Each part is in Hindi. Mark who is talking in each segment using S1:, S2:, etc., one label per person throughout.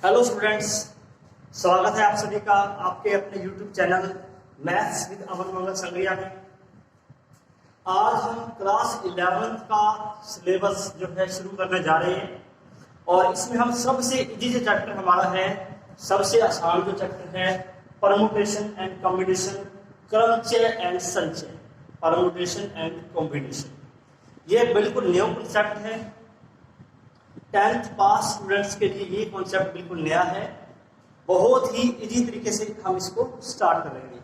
S1: हेलो स्टूडेंट्स, स्वागत है आप सभी का आपके अपने यूट्यूब चैनल मैथ्स विद अमन मंगल संग्रिया में। आज हम क्लास 11th का सिलेबस जो है शुरू करने जा रहे हैं और इसमें हम सबसे इजी जो चैप्टर हमारा है, सबसे आसान जो चैप्टर है परमुटेशन एंड कॉम्बिनेशन, क्रमचय एंड संचय। परमुटेशन एंड कॉम्बिनेशन ये बिल्कुल न्यू कॉन्सेप्ट है। 10th पास स्टूडेंट्स के लिए ये कॉन्सेप्ट बिल्कुल नया है। बहुत ही इजी तरीके से हम इसको स्टार्ट करेंगे।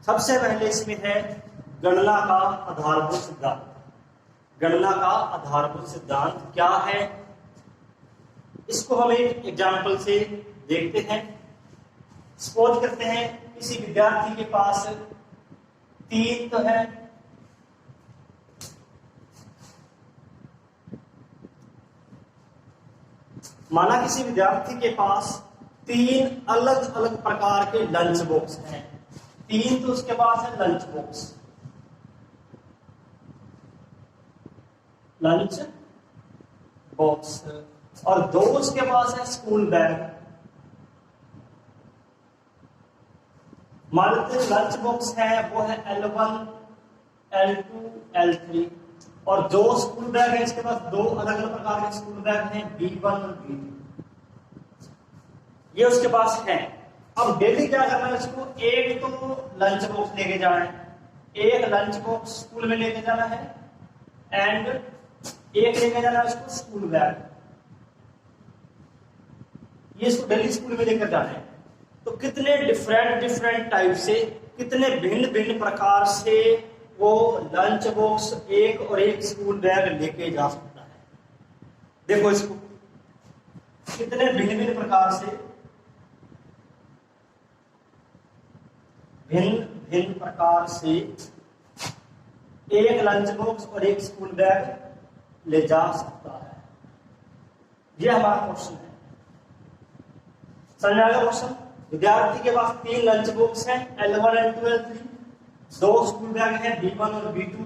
S1: सबसे पहले इसमें है गणना का आधारभूत सिद्धांत। गणना का आधारभूत सिद्धांत क्या है, इसको हम एक एग्जाम्पल से देखते हैं। सपोज करते हैं किसी विद्यार्थी के पास 3 तो है, माना किसी विद्यार्थी के पास 3 अलग अलग प्रकार के लंच बॉक्स हैं। 3 तो उसके पास है लंच बॉक्स, और 2 उसके पास है स्कूल बैग। मान लेते हैं लंच बॉक्स है वो है L1, L2, L3 और 2 स्कूल बैग है। इसके पास 2 अलग अलग प्रकार के स्कूल बैग हैं, B1 और B2, ये उसके पास है। अब डेली क्या करना है, उसको एक तो लंच बॉक्स लेके जाना है, एक लंच बॉक्स स्कूल में लेके जाना है एंड एक लेके जाना है उसको स्कूल बैग। ये इसको डेली स्कूल में लेकर जाना है। तो कितने डिफरेंट टाइप से, कितने भिन्न भिन्न प्रकार से वो लंच बॉक्स एक और एक स्कूल बैग लेके जा सकता है। देखो इसको कितने भिन्न भिन्न प्रकार से, भिन्न प्रकार से एक लंच बॉक्स और एक स्कूल बैग ले जा सकता है। ये हमारा क्वेश्चन है। समझ आएगा क्वेश्चन। विद्यार्थी के पास 3 लंच बॉक्स हैं, L1, L2, L3, 2 school bag हैं, B1 और B2।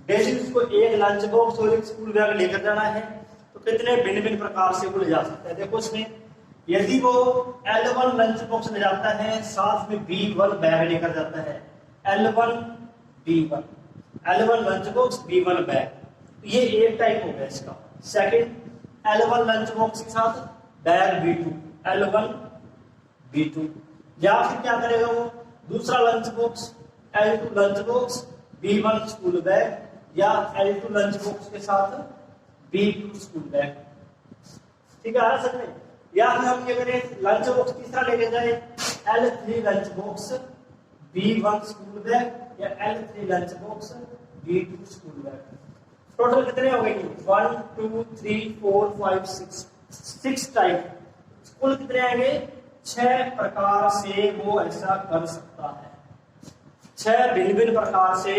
S1: डेली उसको एक लंच बॉक्स और एक स्कूल बैग लेकर जाना है। तो कितने भिन्न भिन्न प्रकार से वो ले जा सकता है। देखो इसमें यदि वो L1 लंच बॉक्स ले जाता है, साथ में B1 बैग लेकर जाता है, L1 B1, L1 lunch box B1 bag, तो ये एक टाइप हो गया इसका। सेकंड L1 लंच बॉक्स के साथ बैग B2, L1 B2। या फिर क्या करेगा वो दूसरा lunch box L2 lunch box B1 school bag, या L2 लंच बॉक्स के साथ B2 स्कूल बैग। ठीक है समझ में। या फिर हम ये करें लंच बॉक्स तीसरा लेके जाए, L3 lunch box B1 school bag या L3 lunch box B2 school bag. Total कितने हो गए? 1 2 3 4 5 6 टाइप। कुल कितने आएंगे? 6 प्रकार से वो ऐसा कर सकता है। 6 भिन्न भिन्न प्रकार से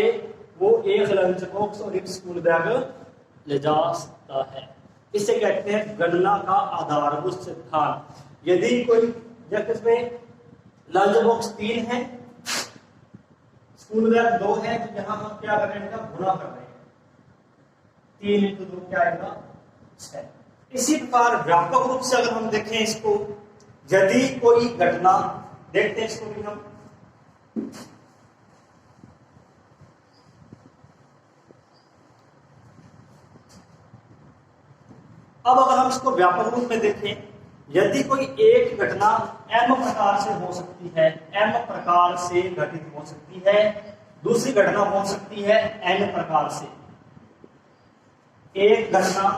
S1: वो एक लंच बॉक्स और एक स्कूल बैग ले जा सकता है। इसे कहते हैं गणना का आधारभूत सिद्धांत। यदि कोई इसमें लंच बॉक्स 3 है, स्कूल बैग 2 है, तो यहां हम क्या कर रहे हैं, गुणा कर रहे हैं। 3 × 2 क्या आएगा? 6। इसी प्रकार व्यापक रूप से अगर हम देखें इसको, यदि कोई घटना, देखते हैं इसको भी हम, अब अगर हम इसको व्यापक रूप में देखें, यदि कोई एक घटना m प्रकार से हो सकती है, m प्रकार से घटित हो सकती है, दूसरी घटना हो सकती है n प्रकार से। एक घटना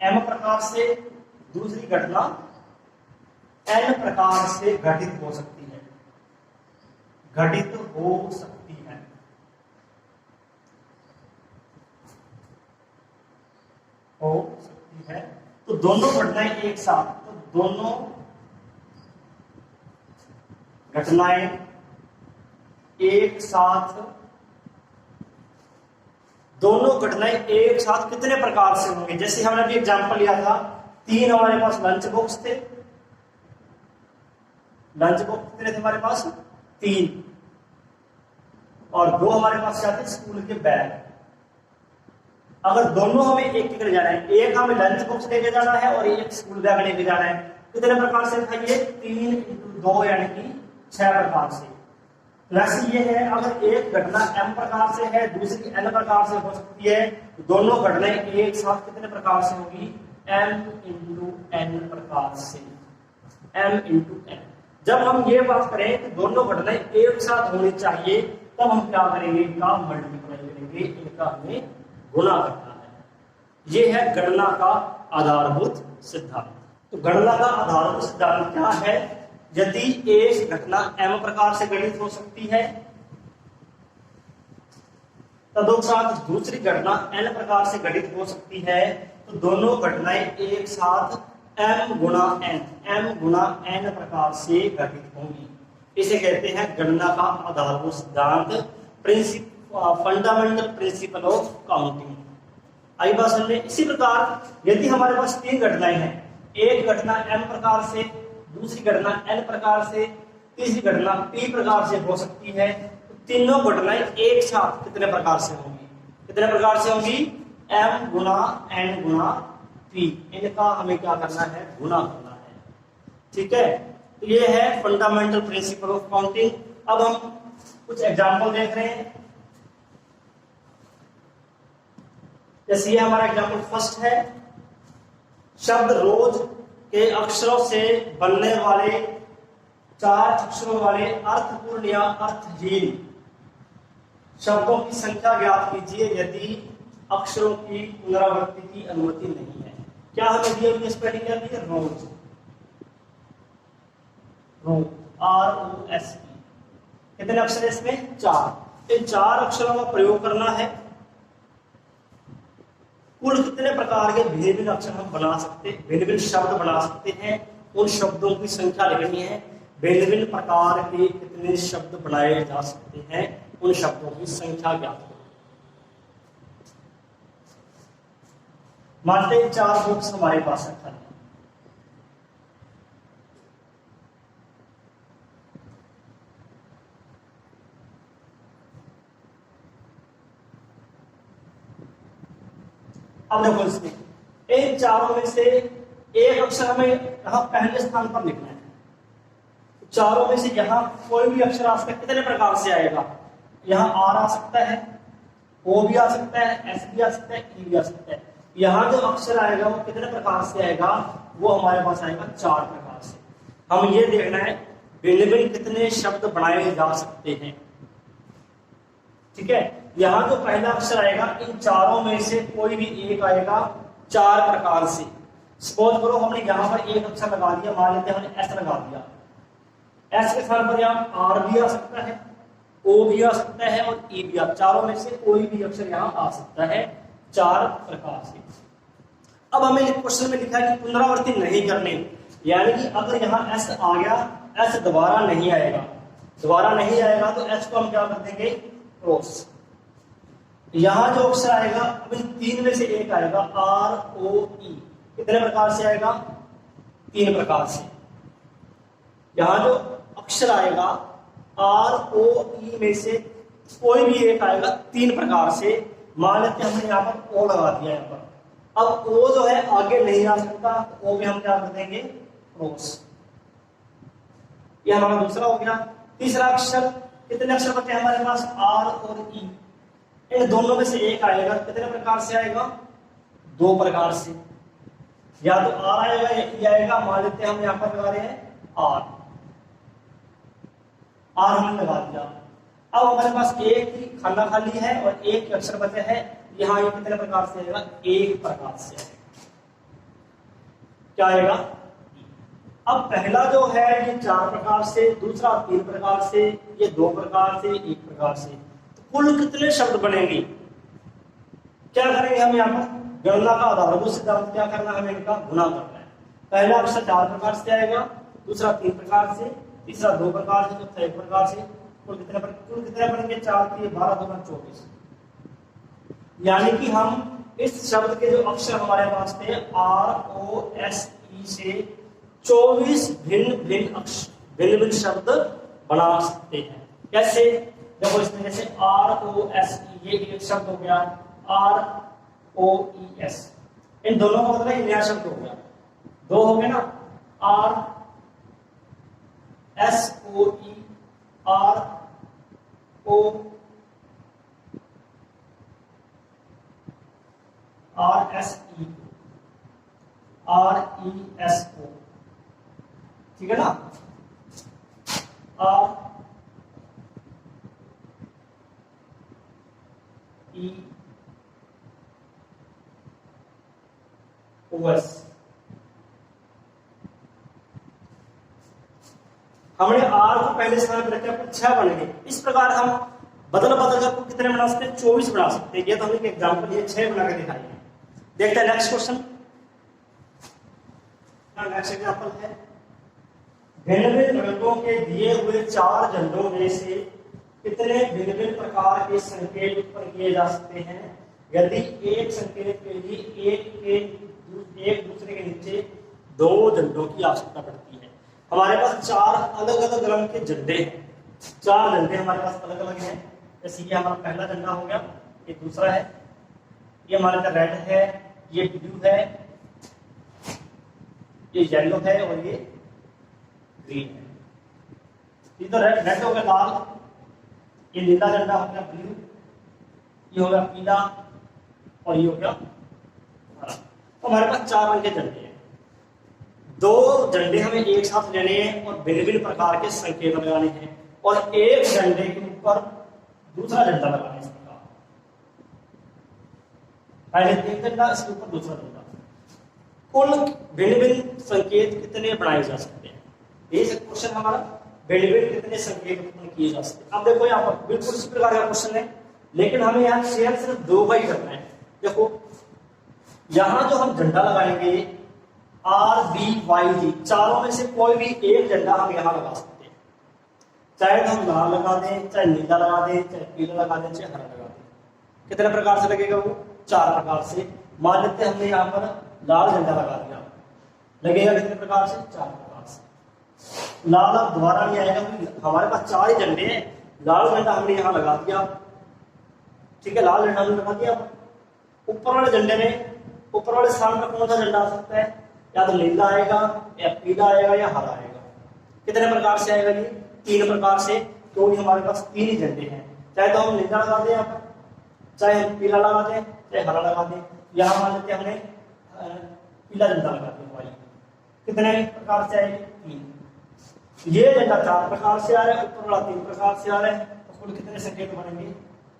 S1: m प्रकार से, दूसरी घटना n प्रकार से घटित हो सकती है, घटित हो सकती है। हो सकती है तो दोनों घटनाएं एक साथ, तो दोनों घटनाएं एक साथ, दोनों घटनाएं एक साथ कितने प्रकार से होंगे? जैसे हमने अभी एग्जांपल लिया था, 3 हमारे पास लंच बॉक्स थे। लंच बॉक्स कितने थे हमारे पास? 3, और 2 हमारे पास क्या थे? स्कूल के बैग। अगर दोनों हमें एक लेकर जाना है, एक हमें लंच बॉक्स लेके जाना है और एक स्कूल बैग लेके जाना है, कितने प्रकार से दिखाइए? 3 × 2 यानी कि 6 प्रकार से। वैसे ये है, अगर एक घटना m प्रकार से है, दूसरी n प्रकार से हो सकती है, तो दोनों घटनाएं एक साथ कितने प्रकार से होगी? m × n प्रकार से, m × n। जब हम ये बात करें कि दोनों घटनाएं एक साथ होनी चाहिए, तब हम क्या करेंगे? इनका मल्टीप्लाई करेंगे, इनका हमें गुणा करना है। ये है गणना का आधारभूत सिद्धांत। तो गणना का आधारभूत सिद्धांत क्या है? यदि एक घटना m प्रकार से गणित हो सकती है, तदुपरांत दूसरी घटना n प्रकार से गणित हो सकती है, तो दोनों घटनाएं एक साथ m × n प्रकार से घटित होंगी। इसे कहते हैं गणना का आधारभूत सिद्धांत, फंडामेंटल प्रिंसिपल ऑफ काउंटिंग। आई बात समझ में? इसी प्रकार यदि हमारे पास 3 घटनाएं हैं, एक घटना m प्रकार से, दूसरी घटना n प्रकार से, तीसरी घटना p प्रकार से हो सकती है, तो तीनों घटनाएं एक साथ कितने प्रकार से होंगी? कितने प्रकार से होंगी? m × n × p। इनका हमें क्या करना है? गुणा करना है। ठीक है, तो ये है फंडामेंटल प्रिंसिपल ऑफ काउंटिंग। अब हम कुछ एग्जाम्पल देख रहे हैं। जैसे ये हमारा एग्जाम्पल फर्स्ट है, शब्द रोज के अक्षरों से बनने वाले 4 अक्षरों वाले अर्थपूर्ण या अर्थहीन शब्दों की संख्या ज्ञात कीजिए यदि अक्षरों की पुनरावृत्ति की अनुमति नहीं है। क्या हमें दिया हुई स्पेलिंग क्या दी है? रोज, ROSE। कितने अक्षर है इसमें? 4। इन 4 अक्षरों का प्रयोग करना है। कुल कितने प्रकार के भिन्न भिन्न अक्षर हम बना सकते हैं, भिन्न भिन्न शब्द बना सकते हैं, उन शब्दों की संख्या लिखनी है। भिन्न भिन्न प्रकार के कितने शब्द बनाए जा सकते हैं, उन शब्दों की संख्या ज्ञात करो। मानते हैं 4 बुक्स हमारे पास है खाली। अब देखो इसमें इन चारों में से एक अक्षर हमें यहां पहले स्थान पर लिखना है। चारों में से यहां कोई भी अक्षर आ सकता है। कितने प्रकार से आएगा? यहाँ R आ सकता है, O भी आ सकता है, S भी आ सकता है, E भी आ सकता है। यहाँ जो अक्षर आएगा वो कितने प्रकार से आएगा? वो हमारे पास आएगा 4 प्रकार से। हम ये देखना है भिन्न भिन्न कितने शब्द बनाए जा सकते हैं। ठीक है, यहाँ जो पहला अक्षर आएगा इन चारों में से कोई भी एक आएगा 4 प्रकार से। सपोज करो हमने यहाँ पर एक अक्षर लगा दिया, मान लेते हैं हमने S लगा दिया। S के स्थान पर यहाँ R भी आ सकता है, O भी आ सकता है और E भी आ, चारों में से कोई भी अक्षर यहाँ आ सकता है 4 प्रकार से। अब हमें क्वेश्चन में लिखा है कि पुनरावृत्ति नहीं करनी, यानी कि अगर यहाँ S आ गया, S दोबारा नहीं आएगा, दोबारा नहीं आएगा तो S को हम क्या कर देंगे? क्रॉस। यहाँ जो अक्षर आएगा अब इन 3 में से एक आएगा ROE। कितने प्रकार से आएगा? 3 प्रकार से। यहाँ जो अक्षर आएगा ROE में से कोई भी एक आएगा 3 प्रकार से। मान लेते हैं हमने यहाँ पर O लगा दिया यहाँ पर। अब O जो है आगे नहीं आ सकता, O भी हम क्या कर देंगे? क्रॉस। यह हमारा दूसरा हो गया। तीसरा अक्षर, कितने अक्षर बचे हमारे पास? R और E। इन दोनों में से एक आएगा, कितने प्रकार से आएगा? 2 प्रकार से। या तो R आएगा या E आएगा। मान लेते हैं हम यहाँ पर लगा रहे हैं R हमने लगा दिया। अब हमारे पास एक ही खाना खाली है और एक अक्षर बचे है। यहाँ ये कितने प्रकार से आएगा? 1 प्रकार से आएगा। क्या आएगा? अब पहला जो है ये 4 प्रकार से, दूसरा 3 प्रकार से, ये 2 प्रकार से, 1 प्रकार से। तो कुल कितने शब्द बनेंगे? क्या करेंगे हम यहाँ पर? गणना का आधारभूत सिद्धांत क्या करना है? हमें इनका गुणा करना है। पहला अक्षर 4 प्रकार से आएगा, दूसरा 3 प्रकार से, तीसरा 2 प्रकार से, चौथा 1 प्रकार से। कुल कितने बनेंगे? 4 3 12 2 24। यानी कि हम इस शब्द के जो अक्षर हमारे पास थे ROSE से 24 भिन्न शब्द बना सकते हैं। कैसे? देखो इसमें जैसे ROSE ये एक शब्द हो गया, OES, इन दोनों का मतलब नया शब्द हो गया, दो हो गए ना, RSOE, RESO, ठीक है ना, REOS। हमने R को पहले स्थान पर रखा, 6 बन गए। इस प्रकार हम बदल कर कितने बना सकते हैं? 24 बना सकते हैं। ये तो हमने एक एग्जांपल ये 6 बना के दिखाई है। देखते हैं नेक्स्ट क्वेश्चन। नेक्स्ट एग्जांपल है, भिन्न भिन्न रंगों के दिए हुए 4 झंडों में से कितने भिन्न भिन्न प्रकार के संकेत उत्पन्न किए जा सकते हैं यदि एक संकेत के लिए एक दूसरे के नीचे 2 झंडों की आवश्यकता पड़ती है। हमारे पास 4 अलग अलग रंग के झंडे हैं, 4 झंडे हमारे पास अलग अलग हैं। जैसे ये हमारा पहला झंडा हो गया, ये दूसरा है, ये हमारे पास रेड है, ये ब्लू है, ये येलो है और ये ग्रीन है। ये तो रेड हो गया लाल, ये नीला झंडा हो गया ब्लू, ये हो गया पीला और ये हो गया हरा। तो हमारे पास 4 रंग के झंडे हैं। 2 झंडे हमें एक साथ लेने हैं और भिन्न भिन्न प्रकार के संकेत लगाने हैं और एक झंडे के ऊपर दूसरा झंडा लगाना है। इसका पहले एक झंडा, इसके ऊपर दूसरा झंडा। कुल भिन्न भिन्न संकेत कितने बनाए जा सकते हैं? ये क्वेश्चन हमारा, भिन्न भिन्न कितने संकेत उत्पन्न किए जा सकते हैं। अब देखो यहाँ पर बिल्कुल इसी प्रकार का क्वेश्चन है, लेकिन हमें यहाँ शेयर सिर्फ 2 का ही करना है। देखो यहाँ जो हम झंडा लगाएंगे RBYG, चारों में से कोई भी एक झंडा हम यहाँ लगा सकते हैं, चाहे हम लाल लगा दें, चाहे नीला लगा दें, चाहे पीला लगा दें, चाहे हरा लगा दें। कितने प्रकार से लगेगा वो? 4 प्रकार से। मान लेते हैं हमने यहाँ पर लाल झंडा लगा दिया, लगेगा कितने प्रकार से? 4 प्रकार से। लाल अब दोबारा नहीं आएगा, हमारे पास 4 ही झंडे हैं। लाल झंडा हमने यहाँ लगा दिया, ठीक है, लाल झंडा हमने लगा दिया। ऊपर वाले झंडे में, ऊपर वाले स्थान पर कौन सा झंडा आ सकता है? या तो नीला आएगा, या पीला आएगा, या हरा आएगा। कितने प्रकार से आएगा ये? 3 प्रकार से। तो हमारे पास 3 ही झंडे हैं, चाहे तो हम नीला लगा दें यहाँ पर, चाहे हम पीला लगा दें, चाहे हरा लगा दें। यहाँ मान लेते हमने पीला झंडा लगा दिया। कितने प्रकार से आएगी? 3। ये झंडा 4 प्रकार से आ रहा है, ऊपर वाला 3 प्रकार से आ रहा है। तो कुल कितने संकेत बनेंगे?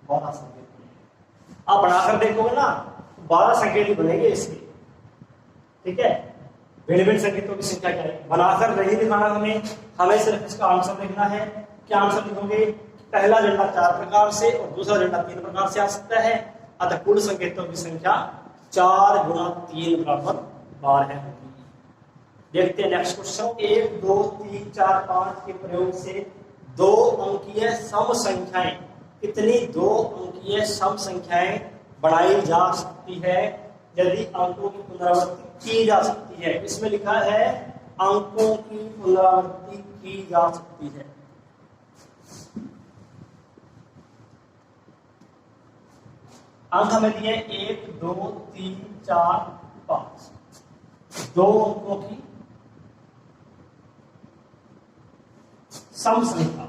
S1: 12 संकेत बनेंगे। आप बढ़ाकर देखोगे ना, 12 संकेत ही बनेंगे इसके, ठीक है। भिन्न भिन्न संकेतों की संख्या क्या है? बनाकर नहीं दिखाना हमें सिर्फ इसका आंसर लिखना है। क्या आंसर लिखोगे? पहला झंडा 4 प्रकार से और दूसरा झंडा 3 प्रकार से आ सकता है, अतः कुल संकेतों की संख्या 4 × 3 = 12 है। देखते हैं नेक्स्ट क्वेश्चन। 1, 2, 3, 4, 5 के प्रयोग से 2 अंकीय सम संख्याएं, कितनी 2 अंकीय सम संख्याएं बनाई जा सकती है यदि अंकों की पुनरावृत्ति की जा सकती है? इसमें लिखा है अंकों की पुनरावृत्ति की जा सकती है। अंक हमें दिए 1, 2, 3, 4, 5, 2 अंकों की सम संख्या।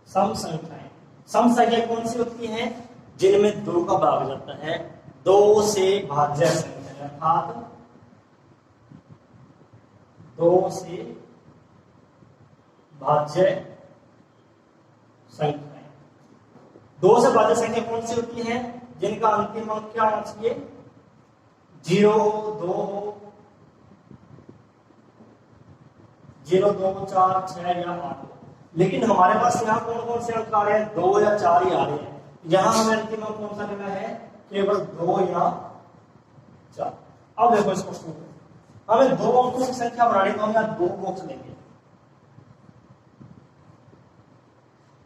S1: सम संख्याएं, सम संख्या कौन सी होती है? जिनमें 2 का भाग जाता है, 2 से भाज्य संख्या, अर्थात 2 से भाज्य संख्या। 2 से भाज्य संख्या कौन सी होती है? जिनका अंतिम अंक क्या होना चाहिए? 0 हो, 2 हो, 0, 2, 4, 6 या 8 हो। लेकिन हमारे पास यहाँ कौन कौन से अंक आ रहे हैं? 2 या 4 ही आ रहे हैं। यहाँ हमें अंतिम अंक कौन सा लेना है? केवल 2 या 4। अब देखो इस क्वेश्चन में हमें 2 अंकों की संख्या बनानी, तो हम यहाँ 2 बॉक्स लेंगे।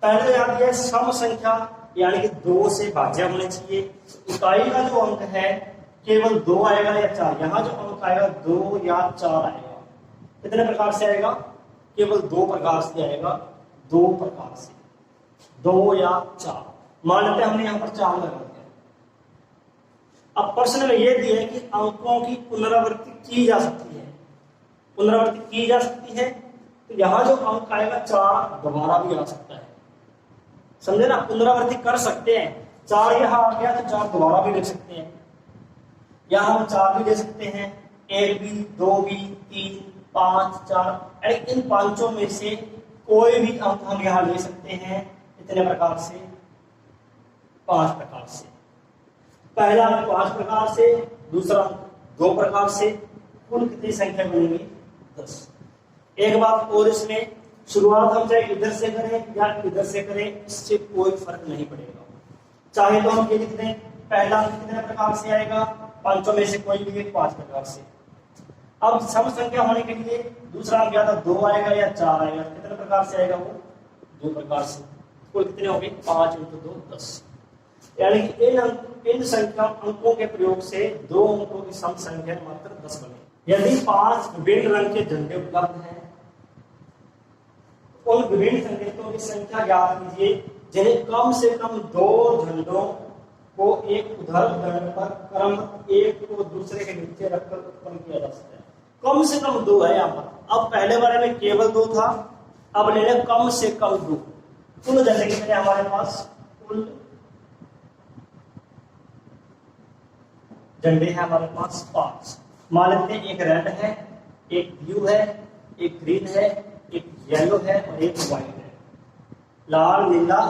S1: पहले तो याद है सम संख्या, यानी कि 2 से भाज्य होने चाहिए। इकाई का जो अंक है केवल 2 आएगा या 4? यहाँ जो अंक आएगा 2 या 4 आएगा। कितने प्रकार से आएगा? केवल 2 प्रकार से आएगा, 2 प्रकार से, 2 या 4। मान लेते हैं हमने यहाँ पर 4 लगा दिया, अब प्रश्न में यह दिया है कि अंकों की पुनरावृत्ति की जा सकती है, पुनरावृत्ति की जा सकती है, तो यहां जो अंक आएगा 4 दोबारा भी आ सकता है, समझे ना, पुनरावृत्ति कर सकते हैं। 4 यहां आ गया तो 4 दोबारा भी लिख सकते हैं, यहां हम 4 भी ले सकते हैं, 1 भी, 2 भी, 3, 5, 4, यानी इन पांचों में से कोई भी अंक हम यहां ले सकते हैं। इतने प्रकार से, 5 प्रकार से, पहला अंक 5 प्रकार से, दूसरा अंक 2 प्रकार से, कुल कितनी संख्या बनेगी? 10। एक बात और, इसमें शुरुआत हम चाहे इधर से करें या इधर से करें, इससे कोई फर्क नहीं पड़ेगा। चाहे तो हम ये लिख दें, पहला अंक कितने प्रकार से आएगा, पांचों में से कोई भी एक 5 प्रकार से। अब सम संख्या होने के लिए दूसरा अंक या तो 2 आएगा या 4 आएगा, कितने प्रकार से आएगा? वो 2 प्रकार से। कुल कितने हो गए? 5 × 2 10। यानी कि इन संख्या अंकों के प्रयोग से 2 अंकों की सम संख्या मात्र 10 बने। यदि 5 विभिन्न रंग के झंडे उपलब्ध हैं, उन विभिन्न संकेतों की संख्या ज्ञात कीजिए जिन्हें कम से कम 2 झंडों को एक उधर दंड पर क्रम एक को दूसरे के नीचे रखकर उत्पन्न किया जा सकता है। कम से कम 2 है यहाँ पर। अब पहले बारे में केवल 2 था, अब ले लें कम से कम 2। कुल झंडे कितने हमारे पास? कुल झंडे हैं हमारे पास 5। मान लेते हैं एक रेड है, एक ब्लू है, एक ग्रीन है, एक येलो है और एक व्हाइट है। लाल, नीला,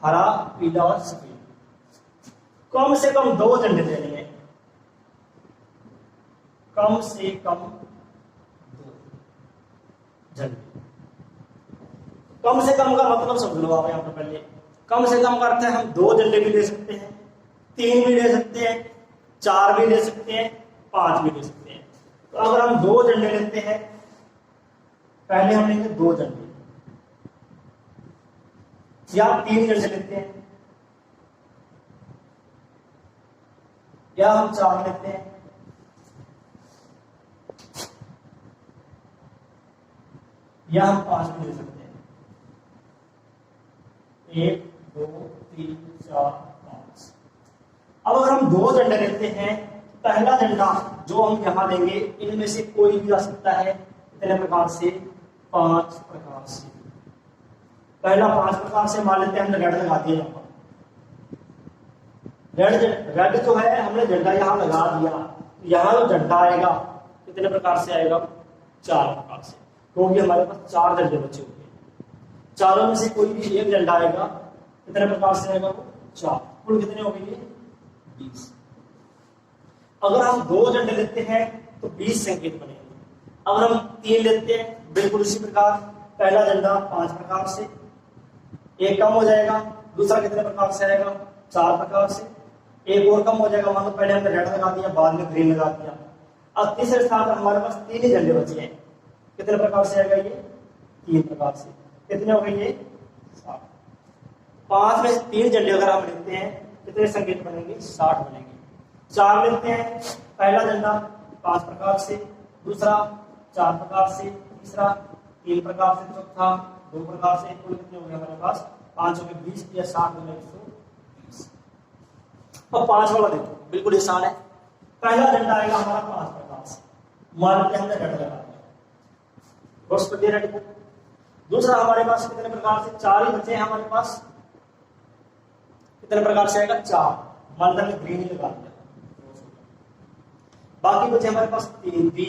S1: हरा, पीला और सफेद। कम से कम 2 झंडे देने हैं, कम से कम 2 झंडे। कम से कम का मतलब समझ लो आप यहां पर। पहले कम से कम का अर्थ है हम 2 झंडे भी ले सकते हैं, 3 भी ले सकते हैं, 4 भी ले सकते हैं, 5 भी ले सकते हैं। तो अगर हम 2 झंडे लेते हैं, पहले हम लेंगे 2 झंडे या 3 झंडे लेते हैं या हम 4 लेते हैं या हम 5 भी ले सकते हैं। 1 2 3 4 5। अब अगर हम 2 झंडे लेते हैं, पहला झंडा जो हम यहां लेंगे, इनमें से कोई भी आ सकता है। कितने प्रकार से? 5 प्रकार से। पहला 5 प्रकार से मान लेते हैं, हमने रेड लगा दिया यहां पर। रेड जो है हमने झंडा यहां लगा दिया, यहां जो झंडा आएगा कितने प्रकार से आएगा? 4 प्रकार से, क्योंकि हमारे पास 4 झंडे बचे हुए हैं। चारों में से कोई भी एक झंडा आएगा, कितने प्रकार से आएगा? वो 4। कुल कितने हो गए? 20। अगर हम 2 झंडे लेते हैं तो 20 संकेत बनेंगे। अगर हम 3 लेते हैं, बिल्कुल उसी प्रकार, पहला झंडा 5 प्रकार से, एक कम हो जाएगा, दूसरा कितने प्रकार से आएगा? 4 प्रकार से, एक और कम हो जाएगा, मान लो पहले हमने रेड लगा दिया, बाद में ग्रीन लगा दिया। अब तीसरे स्थान पर हमारे पास 3 ही झंडे बचे हैं, कितने प्रकार से आएगा? ये 3 प्रकार से। कितने हो गए? ये 60। 5 में से 3 झंडे अगर हम लेते हैं, कितने संकेत बनेंगे? 60 बनेंगे। 4 लेते हैं, पहला झंडा 5 प्रकार से, दूसरा 4 प्रकार से, तीसरा 3 प्रकार से, चौथा 2 प्रकार से। कुल कितने हो गए हमारे पास? 5 हो गए 20 या 60 हो गए 120। अब 5 वाला देखो, बिल्कुल आसान है। पहला झंडा आएगा हमारा 5 प्रकार से, मान लेते हैं हमने रेड लगा दिया, बस कर दिया रेड को। दूसरा हमारे पास कितने प्रकार से? 4 ही बचे हैं हमारे पास, कितने प्रकार से आएगा? 4। मान लेते हैं ग्रीन लगा दिया, बाकी बचे हमारे पास 3। बी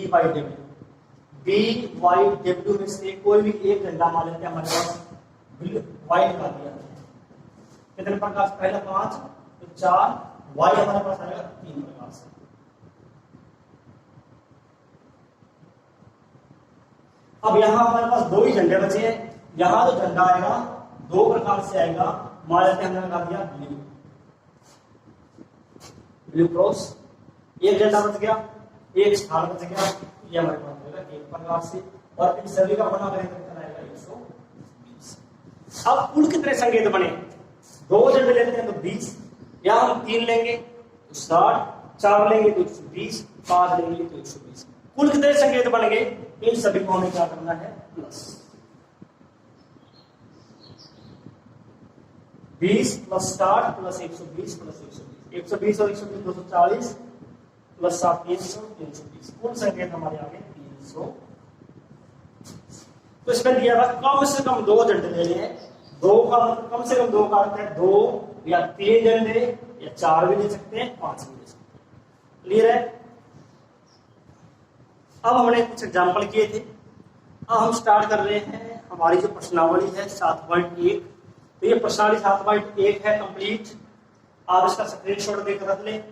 S1: वाई डब्ल्यू में से कोई भी एक झंडा मान लेते हैं हमारे पास, वाई लगा दिया। कितने प्रकार से? पहला 5 तो 4, वाई हमारे पास आएगा 3 प्रकार से। अब यहां हमारे पास 2 ही झंडे बचे हैं, यहां जो झंडा आएगा 2 प्रकार से आएगा, मान लेते हैं हमने लगा दिया ब्लू क्रॉस। एक झंडा बच गया, एक स्थान बच गया, ये हमारे पास होगा 1 प्रकार से, और इन सभी का बना करेंगे कितना आएगा? 120। अब कुल कितने संकेत बने? 2 झंडे लेते हैं तो 20, या हम 3 लेंगे तो 60, 4 लेंगे तो 120, 5 लेंगे तो 120। कुल कितने संकेत बन गए? इन सभी को हमें क्या करना है? Plus 20 plus 60 plus 120 plus 120। 120 और 120 240 प्लस 7 300 320, कुल संख्या हमारे आगे 300। तो इसमें दिया था कम से कम 2 झंडे लेने हैं। 2 का मतलब कम से कम 2 का अर्थ है 2 या 3 झंडे या 4 भी ले सकते हैं, 5 भी ले सकते हैं। क्लियर है? अब हमने कुछ एग्जाम्पल किए थे। अब हम स्टार्ट कर रहे हैं हमारी जो प्रश्नावली है 7.1। तो ये प्रश्नावली 7.1 है कंप्लीट। आप इसका स्क्रीनशॉट लेकर रख लें।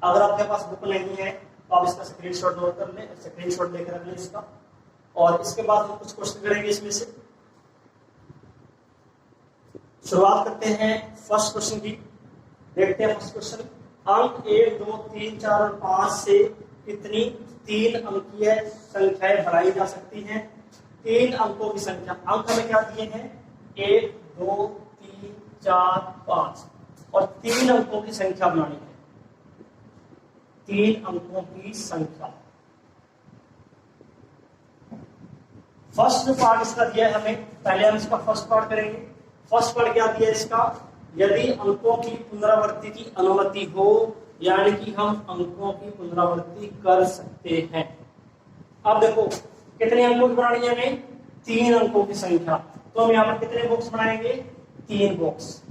S1: अगर आपके पास बुक नहीं है तो आप इसका स्क्रीनशॉट नोट कर लें, स्क्रीनशॉट लेकर रख लें इसका। और इसके बाद हम कुछ क्वेश्चन करेंगे इसमें से। शुरुआत करते हैं फर्स्ट क्वेश्चन की। देखते हैं फर्स्ट क्वेश्चन। अंक 1 2 3 4 और 5 से कितनी 3 अंकीय संख्याएं बनाई जा सकती हैं? 3 अंकों की संख्या। अंक हमें क्या दिए हैं? 1 2 3 4 5 और 3 अंकों की संख्या बनानी है। 3 अंकों की संख्या। फर्स्ट पार्ट इसका दिया है हमें, पहले हम इसका फर्स्ट पार्ट करेंगे। फर्स्ट पार्ट क्या दिया है इसका? यदि अंकों की पुनरावृत्ति की अनुमति हो, यानी कि हम अंकों की पुनरावृत्ति कर सकते हैं। अब देखो कितने अंकों की बनानी है हमें? 3 अंकों की संख्या। तो हम यहां पर कितने बॉक्स बनाएंगे? 3 बॉक्स।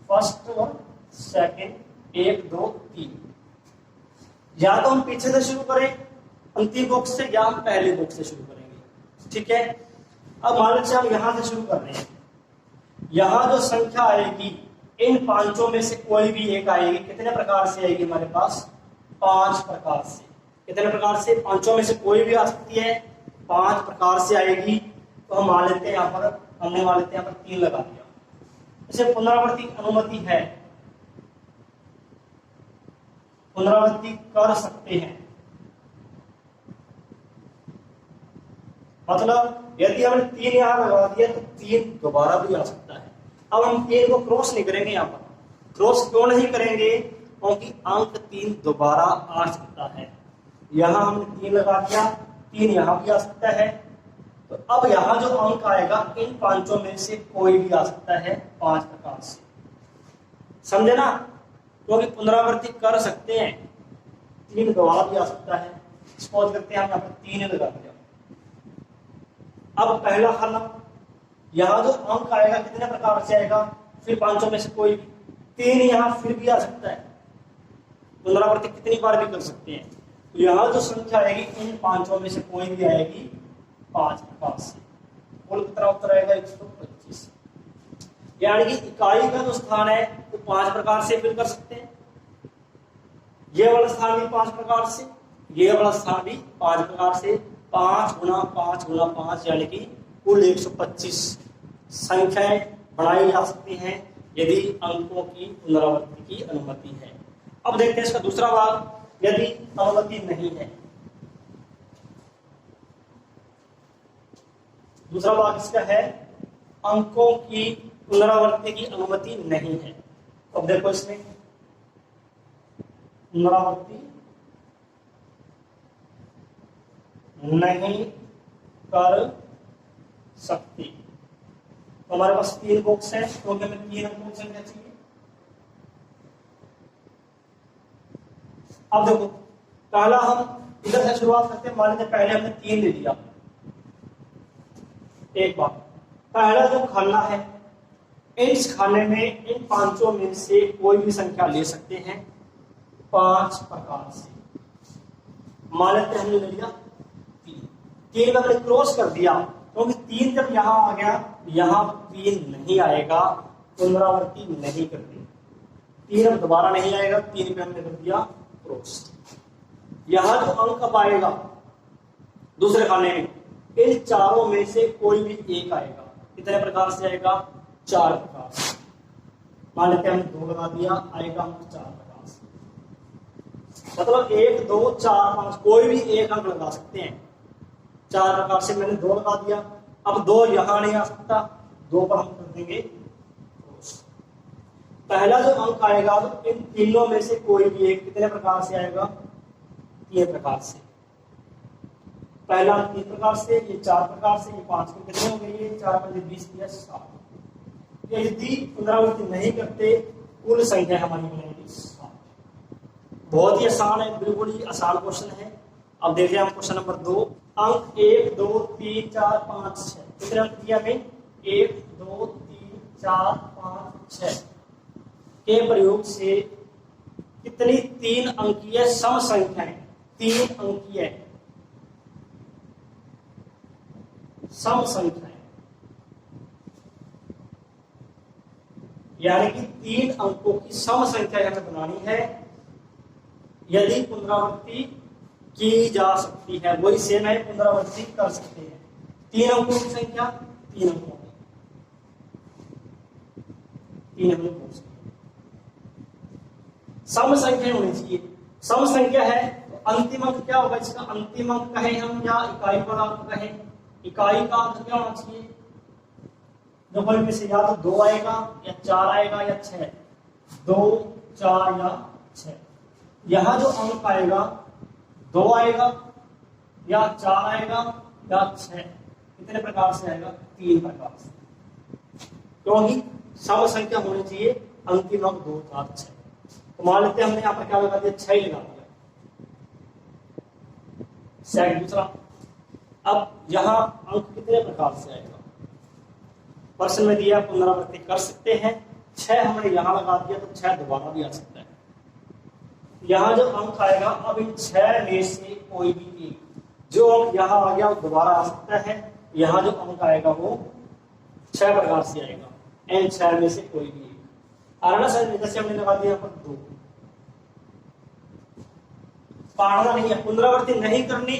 S1: फर्स्ट और सेकंड, 1 2 3। या तो हम पीछे से शुरू करें अंतिम बॉक्स से, या हम पहले बॉक्स से शुरू करेंगे। ठीक है? अब मान लीजिए हम यहां से शुरू कर रहे हैं। यहां जो संख्या आएगी इन 5 में से कोई भी एक आएगी। कितने प्रकार से आएगी हमारे पास? 5 प्रकार से। कितने प्रकार से? 5 में से कोई भी आ सकती है, 5 प्रकार से आएगी। तो हम मान लेते हैं यहाँ पर, हमने मान लेते हैं यहाँ पर 3 लगा दिया। इसे पुनरावृत्ति अनुमति है, पुनरावृत्ति कर सकते हैं। मतलब यदि हमने 3 यहां लगा दिया तो 3 दोबारा भी आ सकता है। अब हम 3 को क्रॉस नहीं करेंगे। यहाँ पर क्रॉस क्यों नहीं करेंगे? क्योंकि अंक 3 दोबारा आ सकता है। यहां हमने 3 लगा दिया, 3 यहां भी आ सकता है। तो अब यहां जो अंक आएगा इन 5 में से कोई भी आ सकता है, 5 प्रकार से। समझे ना? क्योंकि पुनरावृत्ति कर सकते हैं, 3 दोबारा भी आ सकता है। सपोज करते हैं हम यहाँ पर 3 लगा दिया। अब पहला खाना, यहां जो अंक आएगा कितने प्रकार से आएगा? फिर 5 में से कोई भी। 3 यहां फिर भी आ सकता है, पुनरावृत्ति कितनी बार भी कर सकते हैं। तो यहां जो संख्या आएगी इन 5 में से कोई भी आएगी, 5 प्रकार से। कुल कितना उत्तर आएगा? 125। यानी कि इकाई का जो स्थान है वो 5 प्रकार से फिल कर सकते हैं। ये वाला स्थान भी 5 प्रकार से, ये वाला स्थान भी 5 प्रकार से। 5 गुना 5 गुना 5 यानी कि कुल 125 संख्याएं बनाई जा सकती हैं यदि अंकों की पुनरावृत्ति की अनुमति है। अब देखते हैं इसका दूसरा भाग। यदि अनुमति नहीं है, दूसरा भाग इसका है अंकों की पुनरावृत्ति की अनुमति नहीं है। अब देखो इसमें पुनरावृत्ति नहीं कर सकती। तो हमारे पास 3 बॉक्स है, तो हमें 3 अंकों की संख्या चाहिए। अब देखो पहला हम इधर से शुरुआत करते हैं। मान लीजिए पहले हमने 3 ले लिया। एक बार पहला जो खाना है, इस खाने में इन 5 में से कोई भी संख्या ले सकते हैं, 5 प्रकार से। मान लेते हैं हमने ले लिया 3 में हमने क्रॉस कर दिया, क्योंकि 3 जब यहां आ गया यहां 3 नहीं आएगा, पुनरावृत्ति नहीं करती। 3 अब दोबारा नहीं आएगा, 3 पे हमने कर दिया क्रॉस। यहां जो अंक अब आएगा दूसरे खाने में, इन 4 में से कोई भी एक आएगा। कितने प्रकार से आएगा? 4 प्रकार से। मान लेते हैं हमने 2 लगा दिया, आएगा अंक 4 प्रकार से। मतलब 1 2 4 5 कोई भी एक अंक लगा सकते हैं। 4 प्रकार से मैंने 2 लगा दिया। अब 2 यहां नहीं आ सकता, 2 पर हम कर देंगे क्रॉस। पहला जो अंक आएगा तो इन तीनों में से कोई भी एक कितने प्रकार से आएगा? 3 प्रकार से। पहला 3 प्रकार से, ये 4 प्रकार से, ये 5 के कितने हो गए? ये 4 5 20 7। यदि पुनरावृत्ति नहीं करते कुल संख्या हमारी बनेगी 7। बहुत ही आसान है, बिल्कुल ही आसान क्वेश्चन है। अब देख रहे हैं हम क्वेश्चन नंबर 2। अंक 1 2 3 4 5 6 कितने अंक दिया हमें? 1 2 3 4 5 6 के प्रयोग से कितनी 3 अंकीय सम संख्याएं, 3 अंकीय सम संख्याएं, यानी कि 3 अंकों की सम संख्या हमें बनानी है यदि पुनरावृत्ति की जा सकती है। वही सेम है, पुनरावृत्ति कर सकते हैं। 3 अंकों की संख्या 3 अंकों की 3 अंकों की सम संख्या होनी चाहिए। सम संख्या है तो अंतिम अंक क्या होगा? इसका अंतिम अंक कहें हम या इकाई का अंक कहें? इकाई का अंक क्या होना चाहिए? दोनों में से या तो 2 आएगा या 4 आएगा या 6, 2 4 या 6। यहां जो अंक आएगा 2 आएगा या 4 आएगा या 6। कितने प्रकार से आएगा? 3 प्रकार से, क्योंकि सम संख्या होनी चाहिए अंतिम अंक 2 4 6। तो मान लेते हैं हमने यहाँ पर क्या लगा दिया? 6 लगा दिया। सेकंड दूसरा, अब यहाँ अंक कितने प्रकार से आएगा? प्रश्न में दिया पुनरावृत्ति कर सकते हैं। 6 हमने यहाँ लगा दिया तो 6 दोबारा भी आ सकता है। यहाँ जो अंक आएगा, अब इन 6 में से कोई भी एक जो अंक यहाँ आ गया वो दोबारा आ सकता है। यहाँ जो अंक आएगा वो 6 प्रकार से आएगा, इन 6 में से कोई भी एक आ रहा ना सर। जैसे हमने लगा दिया यहाँ पर 2, काटना नहीं है, पुनरावृत्ति नहीं करनी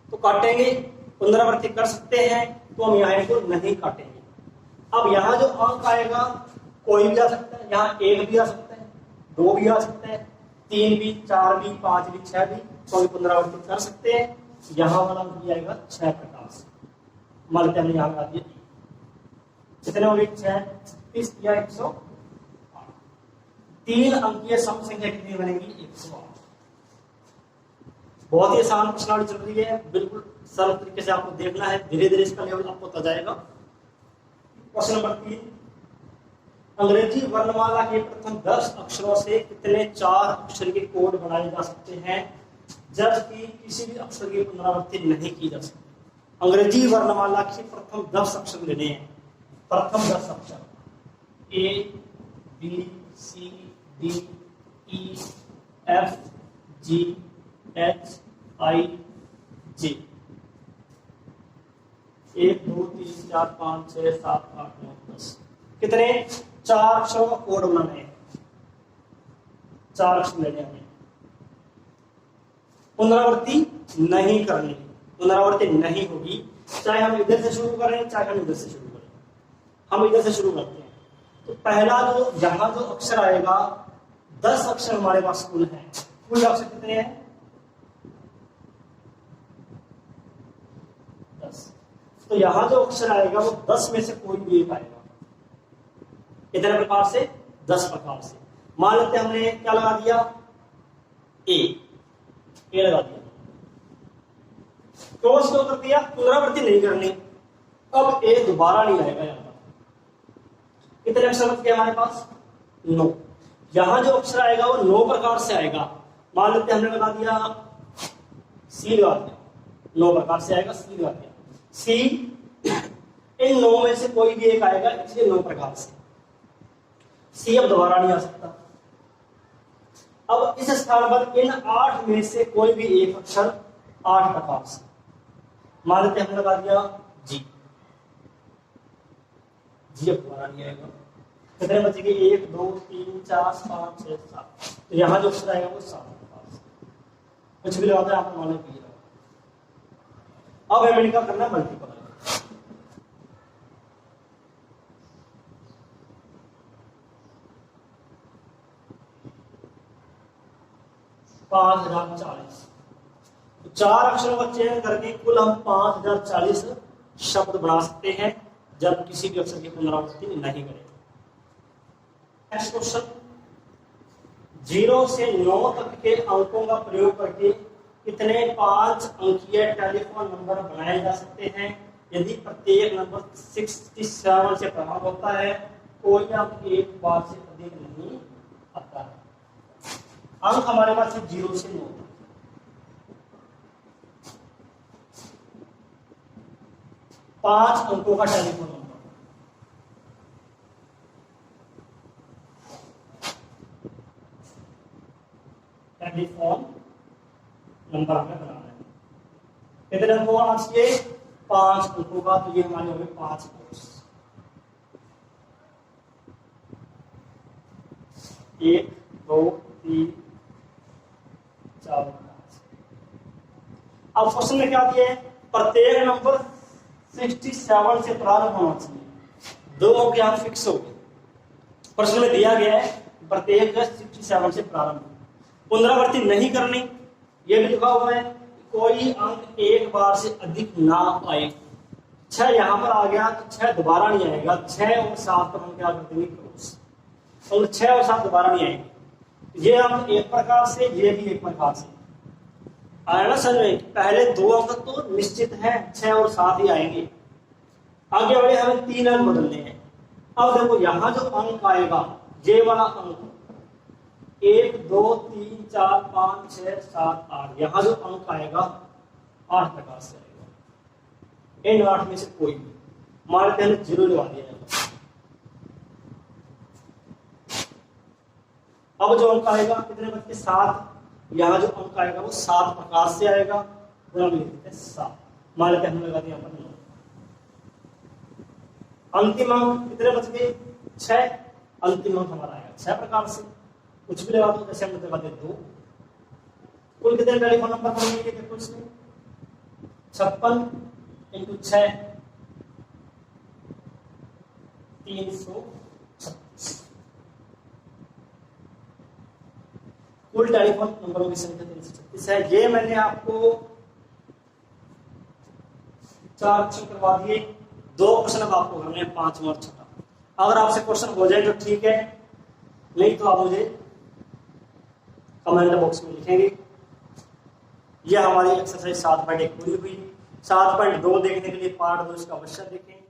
S1: तो काटेंगे, पुनरावृत्ति कर सकते हैं तो हम यहाँ को नहीं काटेंगे। अब यहाँ जो अंक आएगा कोई भी आ सकता है, यहाँ 1 भी आ सकता है, 2 भी आ सकता है, 3 भी, 4 भी, 5 भी, 6 भी, तो पुनरावृत्ति कर सकते हैं। यहाँ वाला अंक भी आएगा 6 प्रकार से। मान लेते हमने यहाँ लगा दिया, कितने हो गए? 6 30 या 108। 3 अंकीय सम संख्या कितनी बनेगी? 108। बहुत ही आसान प्रश्नावली चल रही है, बिल्कुल सरल तरीके से आपको देखना है, धीरे धीरे इसका लेवल आपको होता जाएगा। क्वेश्चन नंबर 3, अंग्रेजी वर्णमाला के प्रथम 10 अक्षरों से कितने 4 अक्षर के कोड बनाए जा सकते हैं जबकि किसी भी अक्षर की पुनरावृत्ति नहीं की जा सकती? अंग्रेजी वर्णमाला के प्रथम 10 अक्षर लेने हैं। प्रथम 10 अक्षर A B C D E F G H I J 1 2 3 4 5 6 7 8 9 10 कितने 4 अक्षरों का कोड बनाना है। 4 अक्षर लेने हैं, पुनरावृत्ति नहीं करनी, पुनरावृत्ति नहीं होगी, चाहे हम इधर से शुरू करें चाहे हम इधर से शुरू करें। हम इधर से शुरू करते हैं। तो पहला जो यहां जो अक्षर आएगा, 10 अक्षर हमारे पास कुल है। कुल अक्षर कितने हैं? 10। तो यहां जो अक्षर आएगा वो 10 में से कोई भी एक आएगा। कितने प्रकार से? 10 प्रकार से। मान लेते हमने क्या लगा दिया? ए लगा दिया। क्रॉस क्यों कर दिया? पुनरावृत्ति नहीं करनी। अब ए दोबारा नहीं आएगा। यहां कितने अक्षर बच गए हमारे पास? 9। यहां जो अक्षर आएगा वो 9 प्रकार से आएगा। मान लेते हमने लगा दिया सी, लगा दिया 9 प्रकार से आएगा, सी लगा दिया। सी इन 9 में से कोई भी एक आएगा, इसलिए 9 प्रकार से। सी अब दोबारा नहीं आ सकता। अब इस स्थान पर इन 8 में से कोई भी एक अक्षर 8 प्रकार से। मान लेते हमने लगा दिया जी, जी अब दोबारा नहीं आएगा। कितने बचेंगे? 1 2 3 4 5 6 7। तो यहां जो अक्षर आएगा वो 7 प्रकार से। कुछ भी लगाता है आपको मालूम है। अब हमें इनका करना मल्टीपल। 5040। तो 4 अक्षरों का चयन करके कुल हम 5040 शब्द बना सकते हैं जब किसी भी अक्षर की पुनरावृत्ति नहीं करें। नेक्स्ट क्वेश्चन, 0 से 9 तक के अंकों का प्रयोग करके कितने 5 अंकीय टेलीफोन नंबर बनाए जा सकते हैं यदि प्रत्येक नंबर 67 से प्रारंभ होता है कोई अंक एक बार से अधिक नहीं आता है। अंक हमारे पास 0 से 9 तक। 5 अंकों का टेलीफोन नंबर। टेलीफोन नंबर हमें बनाना है। कितने अंकों का होना चाहिए? 5 अंकों का। तो ये हमारे हो गए 5 कोर्स। 1 2 3 4 5। अब क्वेश्चन में क्या दिया है? प्रत्येक नंबर 67 से प्रारंभ होना चाहिए। 2 अंक यहां फिक्स हो गए। प्रश्न में दिया गया है प्रत्येक 67 से प्रारंभ। पुनरावृत्ति नहीं करनी, यह भी लिखा हुआ है कोई अंक एक बार से अधिक ना आए। 6 यहां पर आ गया तो 6 दोबारा नहीं आएगा। 6 और 7 पर हम क्या कर देंगे? क्रॉस। और 6 और 7 दोबारा नहीं आएंगे। ये अंक एक प्रकार से, ये भी एक प्रकार से आया ना समझ में। पहले 2 अंक तो निश्चित है, 6 और 7 ही आएंगे। आगे बढ़े, हमें 3 अंक बदलने हैं। अब देखो यहां जो अंक आएगा, ये वाला अंक 1 2 3 4 5 6 7 8, यहां जो अंक आएगा 8 प्रकार से आएगा। इन 8 में से कोई भी मानते हैं 0 लगा दिया जाएगा। अब जो अंक आएगा कितने बच के? 7। यहां जो अंक आएगा वो 7 प्रकार से आएगा। गुणा में लिख देते हैं 7। मान लेते हैं हमने लगा दिया यहाँ पर 9। अंतिम अंक कितने बच गए? 6। अंतिम अंक हमारा आएगा 6 प्रकार से। कुछ भी लगा दो, जैसे हम लगा दें 2। कुल कितने टेलीफोन नंबर बनेंगे? देखो इसमें 56 × 6 336। कुल टेलीफोन नंबरों की संख्या 336 है। ये मैंने आपको 4 क्वेश्चन करवा दिए। 2 क्वेश्चन अब आपको करने हैं, 5वां और 6वां। अगर आपसे क्वेश्चन हो जाए तो ठीक है, नहीं तो आप मुझे कमेंट बॉक्स में लिखेंगे। यह हमारी एक्सरसाइज 7.1 पूरी हुई। 7.2 देखने के लिए पार्ट 2 इसका अवश्य देखें।